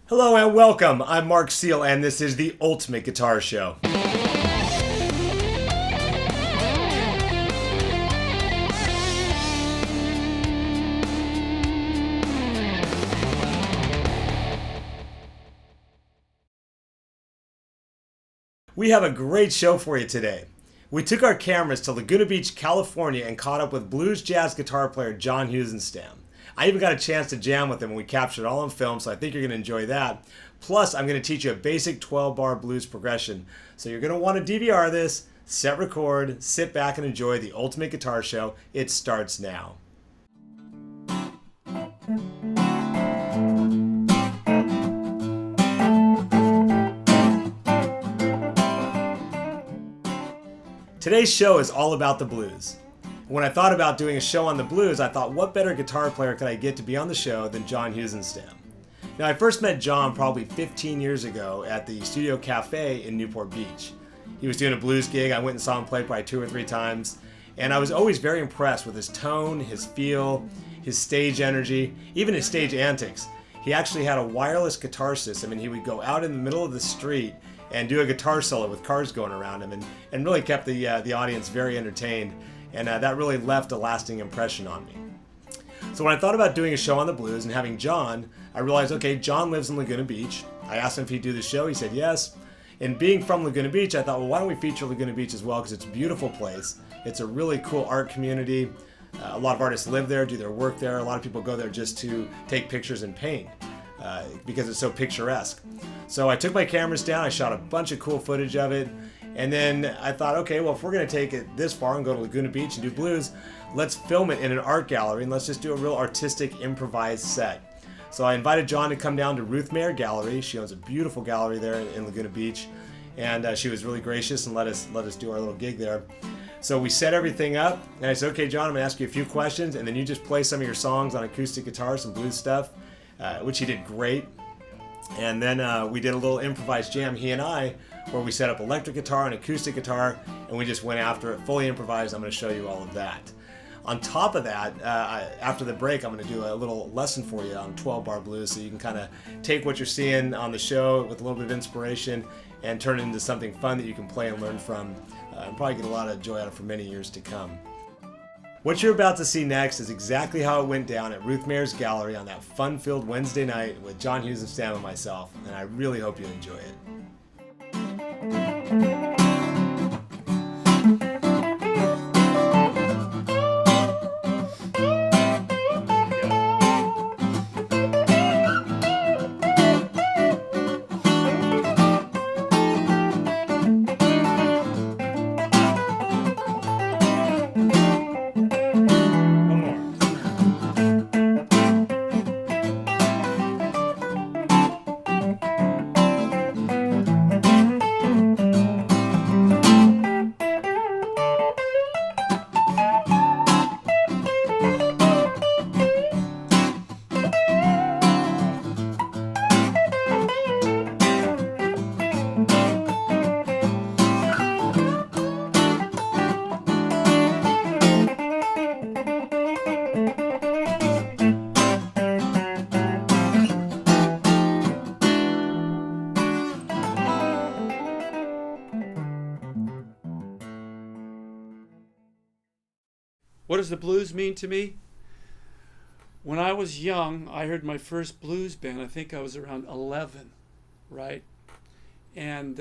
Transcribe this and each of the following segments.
Hello and welcome. I'm Marc Seal, and this is the Ultimate Guitar Show. We have a great show for you today. We took our cameras to Laguna Beach, California and caught up with blues jazz guitar player John Heussennstamm. I even got a chance to jam with him and we captured it all on film, so I think you're going to enjoy that. Plus, I'm going to teach you a basic 12-bar blues progression. So you're going to want to DVR this, set record, sit back and enjoy the Ultimate Guitar Show. It starts now. Today's show is all about the blues. When I thought about doing a show on the blues, I thought, what better guitar player could I get to be on the show than John Heussennstamm? Now, I first met John probably 15 years ago at the Studio Cafe in Newport Beach. He was doing a blues gig. I went and saw him play probably 2 or 3 times, and I was always very impressed with his tone, his feel, his stage energy, even his stage antics. He actually had a wireless guitar system, and he would go out in the middle of the street and do a guitar solo with cars going around him, and really kept the audience very entertained, and that really left a lasting impression on me. So when I thought about doing a show on the blues and having John, I realized, okay, John lives in Laguna Beach. I asked him if he'd do the show. He said yes. And being from Laguna Beach, I thought, well, why don't we feature Laguna Beach as well, because it's a beautiful place. It's a really cool art community. A lot of artists live there, do their work there. A lot of people go there just to take pictures and paint. Because it's so picturesque. So I took my cameras down, I shot a bunch of cool footage of it, and then I thought, okay, well, if we're going to take it this far and go to Laguna Beach and do blues, let's film it in an art gallery and let's just do a real artistic improvised set. So I invited John to come down to Ruth Mayer Gallery. She owns a beautiful gallery there in Laguna Beach, and she was really gracious and let us do our little gig there. So we set everything up, and I said, okay, John, I'm going to ask you a few questions, and then you just play some of your songs on acoustic guitar, some blues stuff. Which he did great. And then we did a little improvised jam, he and I, where we set up electric guitar and acoustic guitar, and we just went after it, fully improvised. I'm going to show you all of that. On top of that, after the break, I'm going to do a little lesson for you on 12-bar blues, so you can kind of take what you're seeing on the show with a little bit of inspiration and turn it into something fun that you can play and learn from, and probably get a lot of joy out of for many years to come. What you're about to see next is exactly how it went down at Ruth Mayer's Gallery on that fun-filled Wednesday night with John Heussennstamm and myself, and I really hope you enjoy it. What does the blues mean to me? When I was young, I heard my first blues band. I think I was around 11, right? And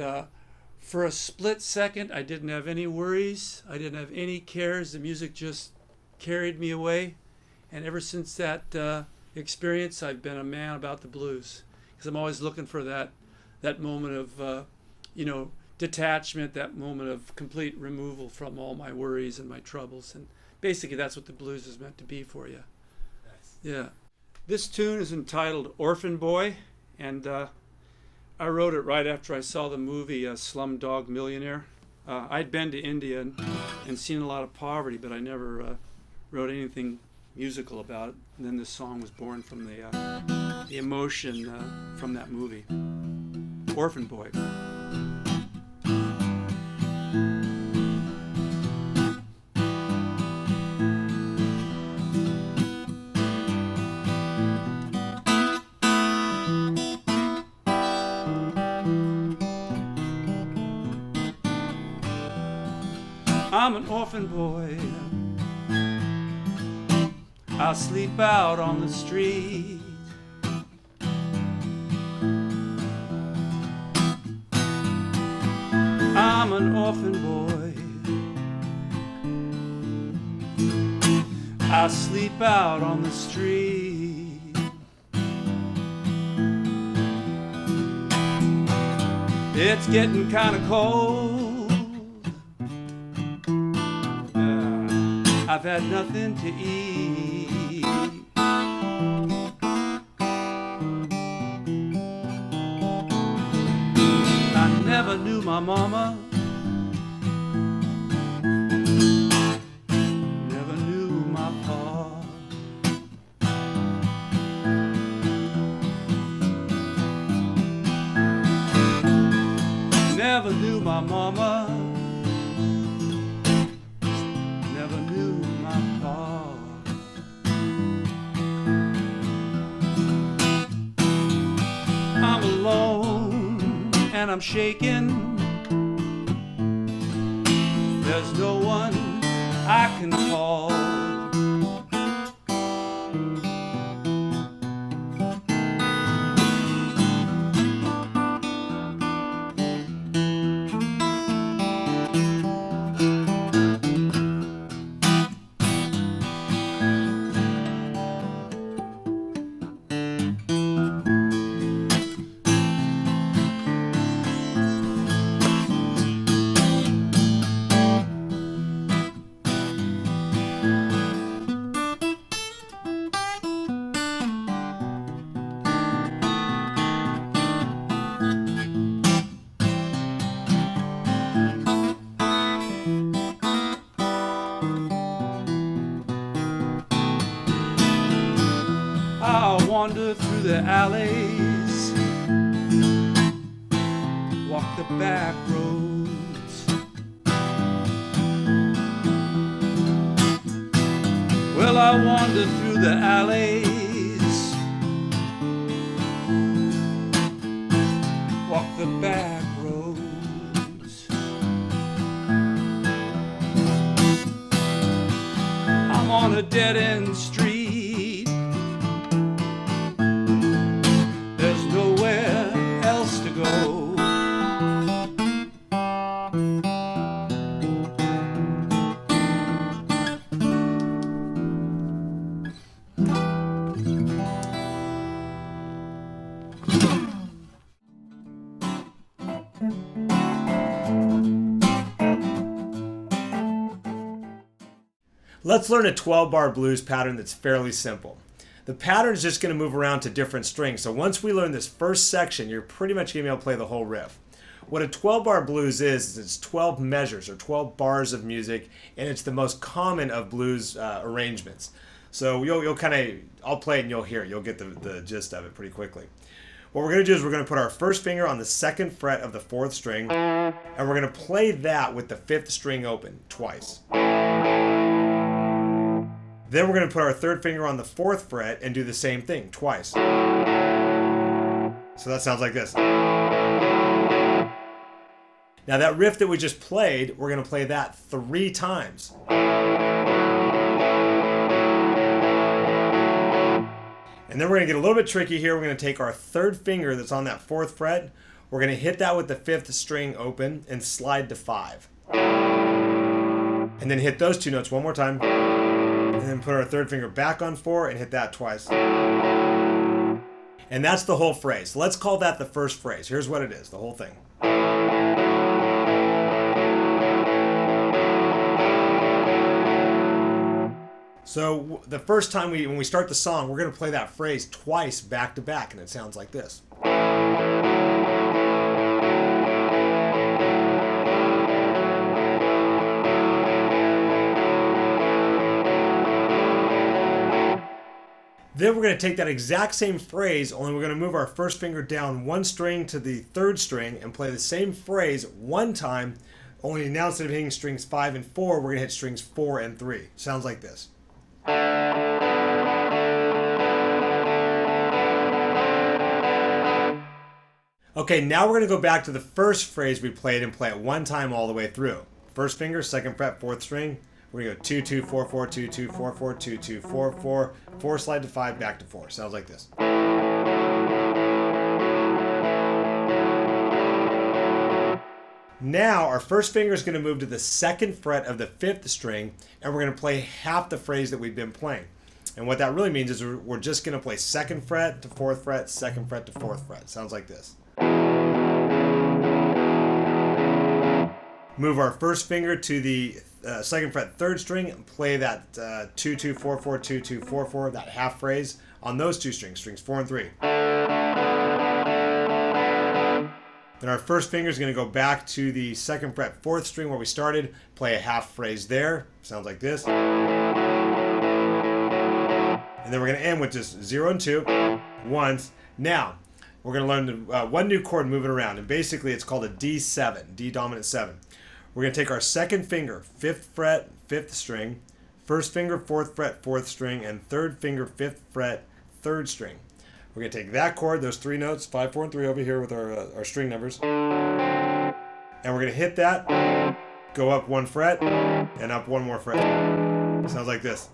for a split second, I didn't have any worries. I didn't have any cares. The music just carried me away. And ever since that experience, I've been a man about the blues. Because I'm always looking for that moment of, detachment, that moment of complete removal from all my worries and my troubles. And basically, that's what the blues is meant to be for you. Nice. Yeah. This tune is entitled Orphan Boy, and I wrote it right after I saw the movie Slumdog Millionaire. I'd been to India and seen a lot of poverty, but I never wrote anything musical about it. And then this song was born from the emotion from that movie. Orphan Boy. I'm an orphan boy. I sleep out on the street. I'm an orphan boy. I sleep out on the street. It's getting kind of cold. I've had nothing to eat. I never knew my mama. Never knew my pa. Never knew my mama. Never knew my pa. I'm alone and I'm shaking. There's no one I can call. I'll wander through the alleys, walk the back roads. Well, I wander through the alleys, walk the back roads. I'm on a dead-end street. There's nowhere else to go. Let's learn a 12-bar blues pattern that's fairly simple. The pattern is just going to move around to different strings, so once we learn this first section, you're pretty much going to be able to play the whole riff. What a 12-bar blues is it's 12 measures or 12 bars of music, and it's the most common of blues arrangements. So you'll kind of, I'll play it and you'll hear it. You'll get the gist of it pretty quickly. What we're going to do is we're going to put our first finger on the 2nd fret of the 4th string, and we're going to play that with the 5th string open twice. Then we're going to put our 3rd finger on the 4th fret and do the same thing twice. So that sounds like this. Now that riff that we just played, we're going to play that 3 times. And then we're going to get a little bit tricky here. We're going to take our 3rd finger that's on that 4th fret. We're going to hit that with the 5th string open and slide to 5. And then hit those 2 notes one more time. And then put our 3rd finger back on 4 and hit that twice. And that's the whole phrase. Let's call that the first phrase. Here's what it is, the whole thing. So the first time when we start the song, we're going to play that phrase twice back to back, and it sounds like this. Then we're going to take that exact same phrase, only we're going to move our first finger down 1 string to the 3rd string and play the same phrase 1 time, only now instead of hitting strings 5 and 4, we're going to hit strings 4 and 3. Sounds like this. Okay, now we're going to go back to the first phrase we played and play it 1 time all the way through. first finger, 2nd fret, 4th string. We're going to go 2, 2, 4, 4, 2, 2, 4, 4, 2, 2, 4, 4, 4, slide to 5, back to 4. Sounds like this. Now our first finger is going to move to the 2nd fret of the 5th string, and we're going to play half the phrase that we've been playing. And what that really means is we're just going to play 2nd fret to 4th fret, 2nd fret to 4th fret. Sounds like this. Move our first finger to the 2nd fret 3rd string and play that 2, 2, 4, 4, 2, 2, 4, 4, that half phrase on those two strings, strings 4 and 3. Then our first finger is going to go back to the 2nd fret 4th string where we started, play a half phrase there, sounds like this. And then we're going to end with just 0 and 2 once. Now, we're going to learn one new chord moving around, and basically it's called a D7, D dominant 7. We're going to take our 2nd finger, 5th fret, 5th string, 1st finger, 4th fret, 4th string, and 3rd finger, 5th fret, 3rd string. We're going to take that chord, those 3 notes, 5, 4, and 3 over here with our string numbers, and we're going to hit that, go up 1 fret, and up 1 more fret. Sounds like this.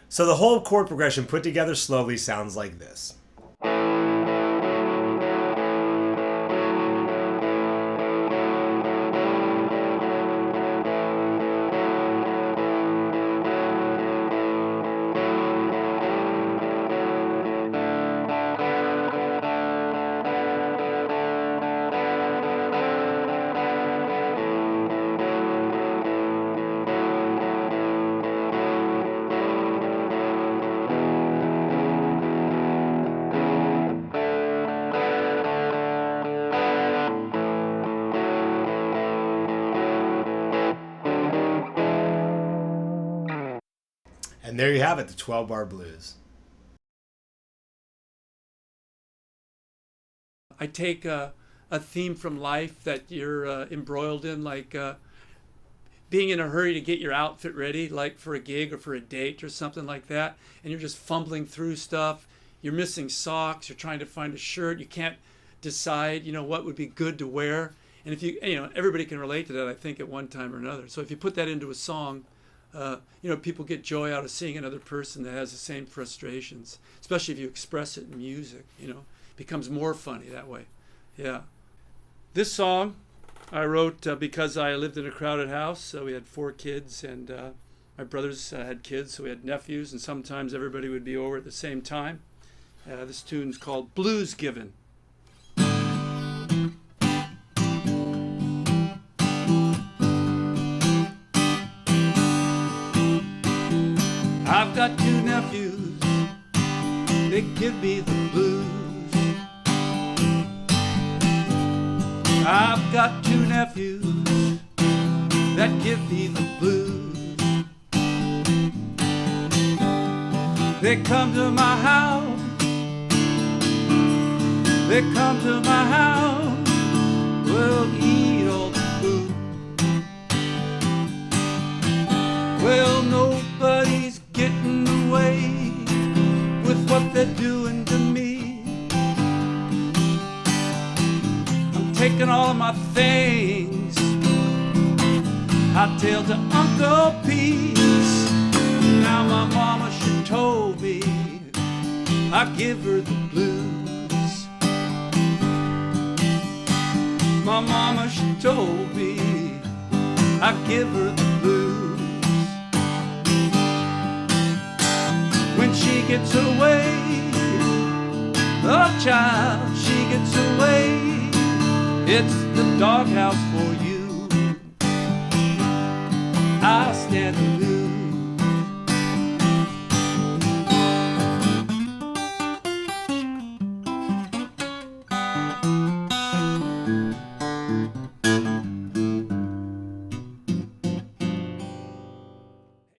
So the whole chord progression put together slowly sounds like this. And there you have it, the 12-bar blues. I take a theme from life that you're embroiled in, like being in a hurry to get your outfit ready, like for a gig or for a date or something like that, and you're just fumbling through stuff. You're missing socks. You're trying to find a shirt. You can't decide, what would be good to wear. And if everybody can relate to that, I think, at one time or another. So if you put that into a song, people get joy out of seeing another person that has the same frustrations, especially if you express it in music, it becomes more funny that way. Yeah. This song I wrote because I lived in a crowded house. So we had 4 kids, and my brothers had kids, so we had nephews, and sometimes everybody would be over at the same time. This tune's called Blues Given. I've got 2 nephews, they give me the blues. I've got 2 nephews that give me the blues. They come to my house, they come to my house, we'll eat all the food. Well, nobody's getting away with what they're doing to me. I'm taking all of my things, I tell to Uncle Pete. Now my mama, she told me I give her the blues. My mama, she told me I give her the blues. When she gets away, oh child, she gets away, it's the doghouse for you. I'll stand aloof.